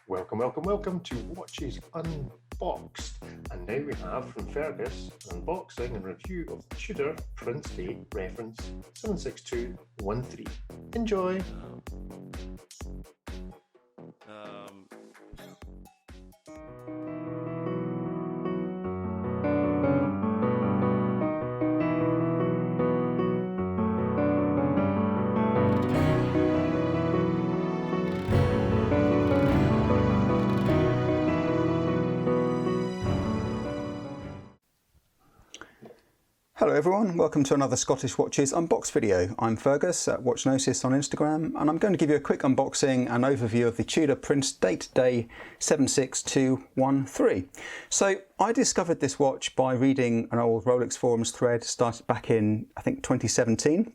Welcome, welcome, welcome to Watches Unboxed. And now we have from Fergus an unboxing and review of the Tudor Prince Date reference 76213. Enjoy! Hello everyone, welcome to another Scottish Watches Unboxed video. I'm Fergus at Watchnosis on Instagram, and I'm going to give you a quick unboxing and overview of the Tudor Prince Date Day 76213. So I discovered this watch by reading an old Rolex forums thread started back in, I think, 2017,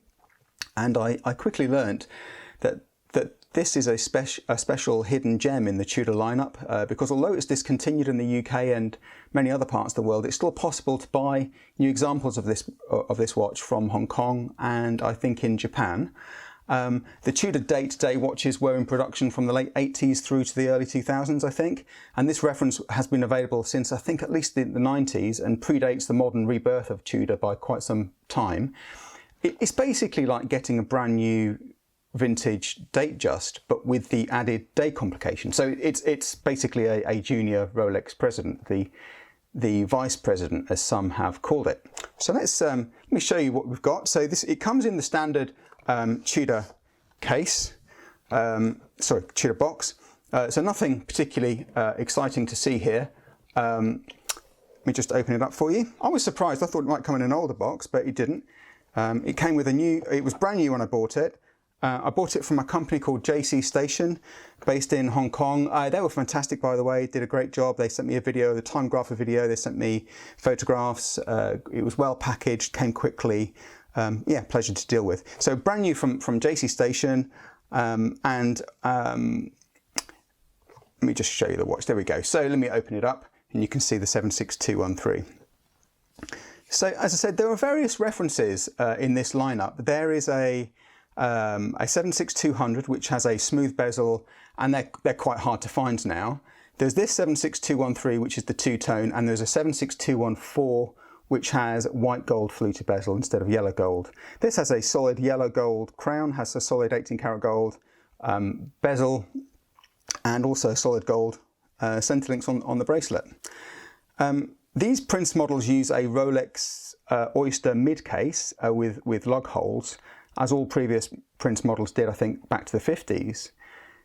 and I quickly learnt that this is a special hidden gem in the Tudor lineup because although it's discontinued in the UK and many other parts of the world, it's still possible to buy new examples of this watch from Hong Kong and I think in Japan. The Tudor Date Day watches were in production from the late 80s through to the early 2000s, I think, and this reference has been available since I think at least the 90s and predates the modern rebirth of Tudor by quite some time. It's basically like getting a brand new vintage Datejust, but with the added day complication. So it's basically a junior Rolex president, the vice president, as some have called it. So let me show you what we've got. So it comes in the standard Tudor case, Tudor box. So nothing particularly exciting to see here. Let me just open it up for you. I was surprised. I thought it might come in an older box, but it didn't. It came with it was brand new when I bought it. I bought it from a company called JC Station, based in Hong Kong. They were fantastic, by the way, did a great job. They sent me a video, the time graph of video, they sent me photographs. It was well packaged, came quickly. Yeah, pleasure to deal with. So brand new from JC Station. Let me just show you the watch. There we go. So let me open it up and you can see the 76213. So as I said, there are various references in this lineup. There is a 76200 which has a smooth bezel, and they're quite hard to find now. There's this 76213 which is the two-tone, and there's a 76214 which has white gold fluted bezel instead of yellow gold. This has a solid yellow gold crown, has a solid 18 karat gold bezel, and also solid gold center links on the bracelet. These Prince models use a Rolex Oyster mid case with lug holes, as all previous Prince models did, I think, back to the 50s.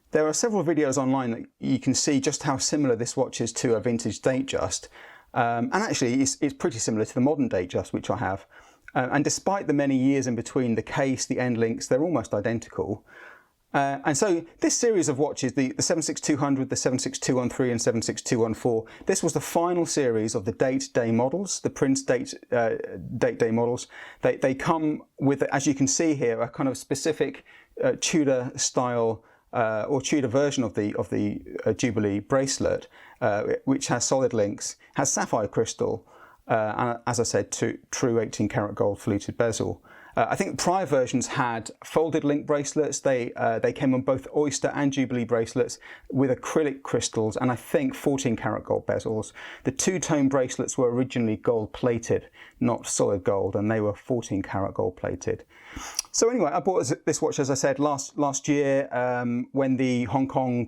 There are several videos online that you can see just how similar this watch is to a vintage Datejust. And actually, it's pretty similar to the modern Datejust, which I have. And despite the many years in between the case, the end links, they're almost identical. And so this series of watches, the 76200, the 76213 and 76214, this was the final series of the Date Day models, the Prince Date Day models. They come with, as you can see here, a kind of specific Tudor style or Tudor version of the Jubilee bracelet, which has solid links, has sapphire crystal, and as I said, true 18 karat gold fluted bezel. I think prior versions had folded link bracelets. They came on both Oyster and Jubilee bracelets with acrylic crystals and I think 14 karat gold bezels. The two-tone bracelets were originally gold plated, not solid gold, and they were 14 karat gold plated. So anyway, I bought this watch, as I said, last year when the Hong Kong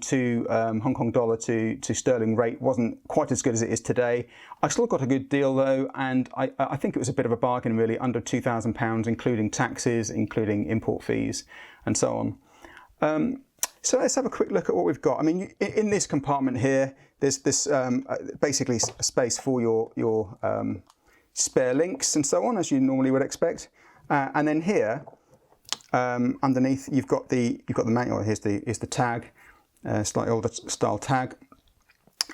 dollar to sterling rate wasn't quite as good as it is today. I still got a good deal though, and I think it was a bit of a bargain really, under £2,000, including taxes, including import fees, and so on. So let's have a quick look at what we've got. I mean, in this compartment here, there's this basically a space for your spare links and so on, as you normally would expect. And then here, underneath, you've got the manual. Here's the tag, slightly older style tag.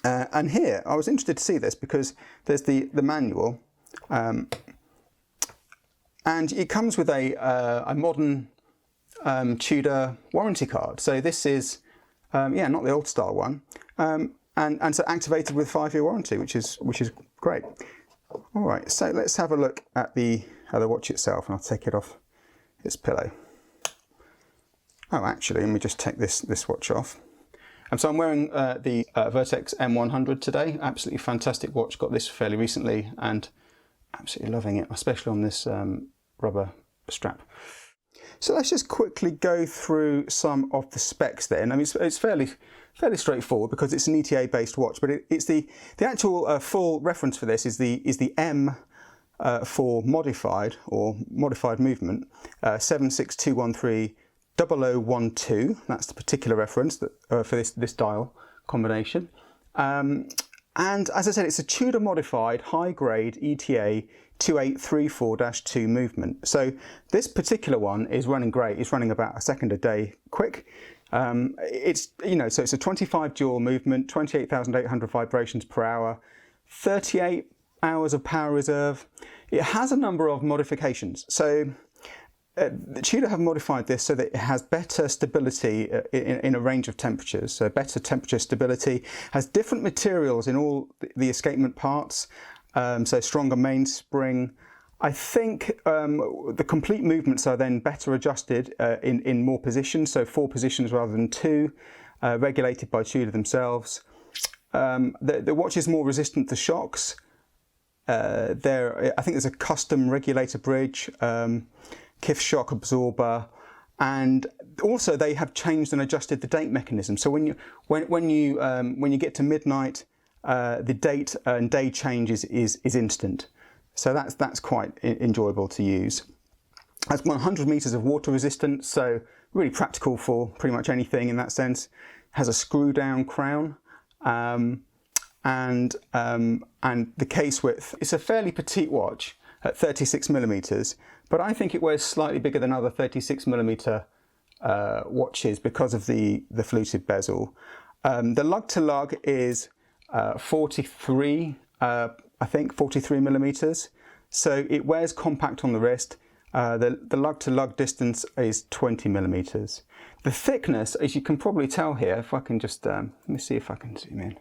And here, I was interested to see this because there's the manual, and it comes with a modern Tudor warranty card. So this is, yeah, not the old style one, and so activated with 5-year warranty, which is great. All right, so let's have a look at the watch itself, and I'll take it off its pillow. Oh, actually, let me just take this watch off. So I'm wearing the Vertex M100 today. Absolutely fantastic watch. Got this fairly recently and absolutely loving it, especially on this rubber strap. So let's just quickly go through some of the specs then. I mean, it's fairly straightforward because it's an ETA-based watch, but it's the actual full reference for this is the M for modified or modified movement 76213 0012. That's the particular reference that, for this dial combination. And as I said, it's a Tudor modified high-grade ETA 2834-2 movement. So this particular one is running great. It's running about a second a day quick. It's so it's a 25 dual movement, 28,800 vibrations per hour, 38 hours of power reserve. It has a number of modifications. So Tudor have modified this so that it has better stability in a range of temperatures. So better temperature stability, has different materials in all the escapement parts. So stronger mainspring. I think the complete movements are then better adjusted in more positions, so 4 positions rather than 2, regulated by Tudor themselves. The watch is more resistant to shocks. I think there's a custom regulator bridge, KIF shock absorber, and also they have changed and adjusted the date mechanism. So when you get to midnight, the date and day change is instant. So that's quite enjoyable to use. It has 100 meters of water resistance, so really practical for pretty much anything in that sense. Has a screw down crown, and the case width. It's a fairly petite watch at 36 millimeters, but I think it wears slightly bigger than other 36 millimeter watches because of the fluted bezel. The lug to lug is 43 millimeters, so it wears compact on the wrist. The lug to lug distance is 20 millimeters. The thickness, as you can probably tell here, if I can just let me see if I can zoom in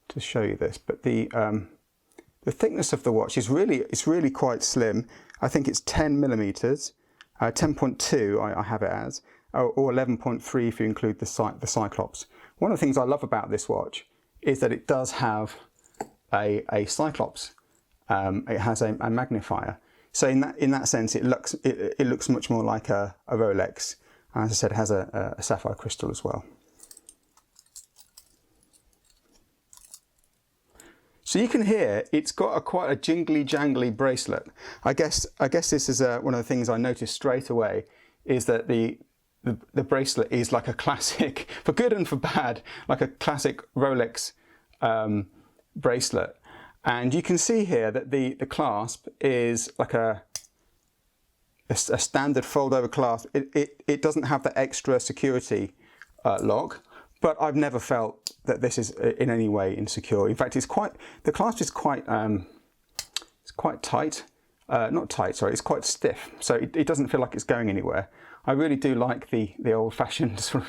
to show you this, but the thickness of the watch is really quite slim. I think it's 10 millimeters, 10.2 I have it as, or 11.3 if you include the Cyclops. One of the things I love about this watch is that it does have a Cyclops. It has a magnifier. So in that sense, it looks much more like a Rolex. And as I said, it has a sapphire crystal as well. So you can hear it's got quite a jingly jangly bracelet. I guess this is one of the things I noticed straight away, is that the bracelet is like a classic, for good and for bad, like a classic Rolex bracelet. And you can see here that the clasp is like a standard fold over clasp. It doesn't have that extra security lock, but I've never felt that this is in any way insecure. In fact, the clasp is quite tight. Not tight, sorry, it's quite stiff. So it doesn't feel like it's going anywhere. I really do like the old-fashioned sort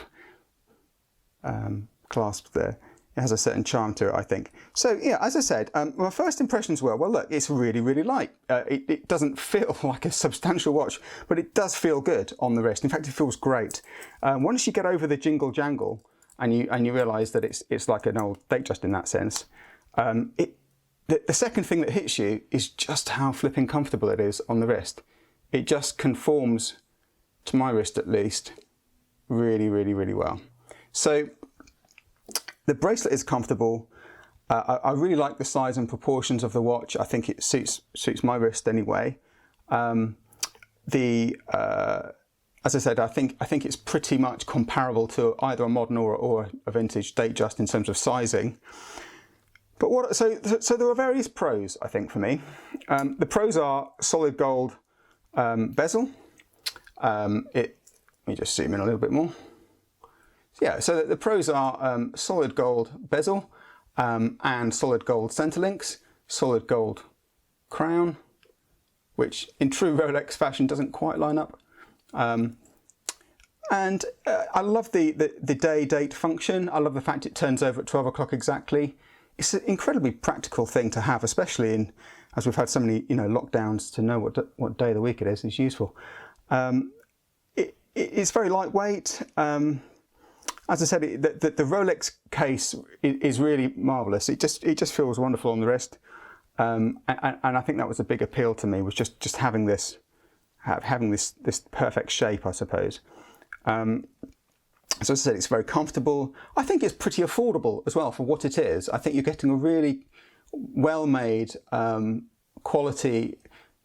of clasp there. It has a certain charm to it, I think. So yeah, as I said, my first impressions were, well, look, it's really, really light. It doesn't feel like a substantial watch, but it does feel good on the wrist. In fact, it feels great. Once you get over the jingle jangle and you realise that it's like an old Datejust in that sense, the second thing that hits you is just how flipping comfortable it is on the wrist. It just conforms, to my wrist at least, really, really, really well. So the bracelet is comfortable. I really like the size and proportions of the watch. I think it suits my wrist anyway. As I said, I think it's pretty much comparable to either a modern or a vintage Datejust in terms of sizing. But so there are various pros, I think, for me. The pros are solid gold bezel. Let me just zoom in a little bit more. Yeah, so the pros are solid gold bezel and solid gold centerlinks, solid gold crown, which in true Rolex fashion doesn't quite line up. And I love the day-date function. I love the fact it turns over at 12 o'clock exactly. It's an incredibly practical thing to have, especially as we've had so many lockdowns, to know what day of the week it is useful. It's very lightweight. as I said, the Rolex case is really marvellous. It just feels wonderful on the wrist, and I think that was a big appeal to me, was just having this perfect shape, I suppose. So as I said, it's very comfortable. I think it's pretty affordable as well for what it is. I think you're getting a really well-made, quality,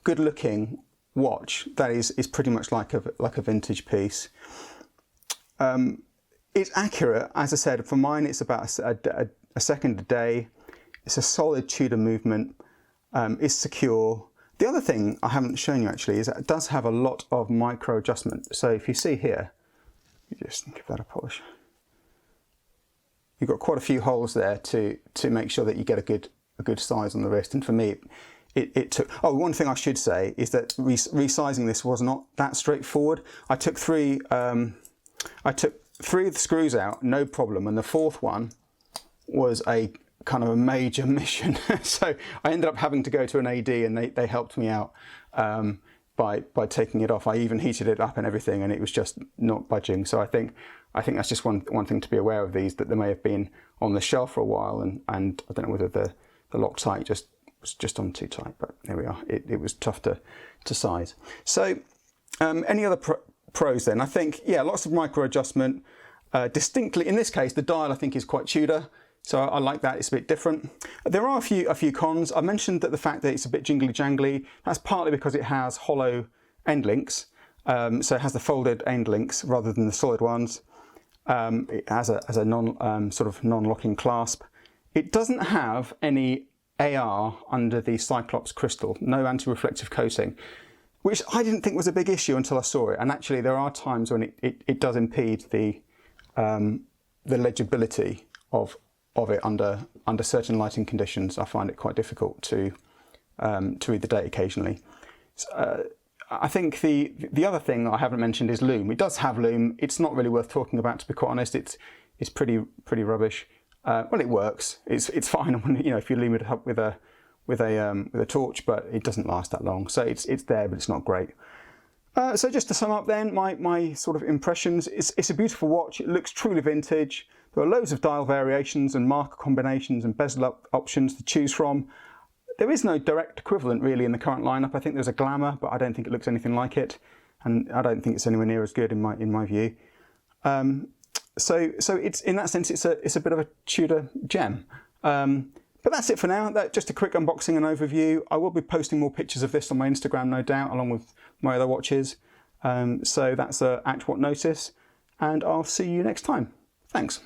good-looking watch that is pretty much like a vintage piece. It's accurate, as I said. For mine, it's about a second a day. It's a solid Tudor movement. It's secure. The other thing I haven't shown you actually is that it does have a lot of micro adjustment. So if you see here, you just give that a polish. You've got quite a few holes there to make sure that you get a good size on the wrist. And for me, it took. Oh, one thing I should say is that resizing this was not that straightforward. I took three of the screws out, no problem, and the fourth one was a kind of a major mission. So I ended up having to go to an AD, and they helped me out by taking it off. I even heated it up and everything, and it was just not budging. So I think that's just one thing to be aware of these, that they may have been on the shelf for a while, and I don't know whether the Loctite was just on too tight, but there we are. It was tough to size. So any other pros then? I think, yeah, lots of micro adjustment. Distinctly, in this case, the dial I think is quite Tudor. So I like that, it's a bit different. There are a few cons. I mentioned that the fact that it's a bit jingly jangly, that's partly because it has hollow end links. So it has the folded end links rather than the solid ones. It has a sort of non-locking clasp. It doesn't have any AR under the Cyclops crystal, no anti-reflective coating, which I didn't think was a big issue until I saw it. And actually there are times when it does impede the legibility of it under certain lighting conditions. I find it quite difficult to read the date occasionally. I think the other thing I haven't mentioned is lume. It does have lume. It's not really worth talking about, to be quite honest. It's pretty rubbish. Well, it works. It's fine when, you know, if you lume it up with a torch, but it doesn't last that long. So it's there, but it's not great. So just to sum up then, my sort of impressions, it's a beautiful watch. It looks truly vintage. There are loads of dial variations and marker combinations and bezel options to choose from. There is no direct equivalent really in the current lineup. I think there's a Glamour, but I don't think it looks anything like it, and I don't think it's anywhere near as good in my view. So it's, in that sense, it's a bit of a Tudor gem. But that's it for now. Just a quick unboxing and overview. I will be posting more pictures of this on my Instagram, no doubt, along with my other watches. So that's at What Notice, and I'll see you next time. Thanks.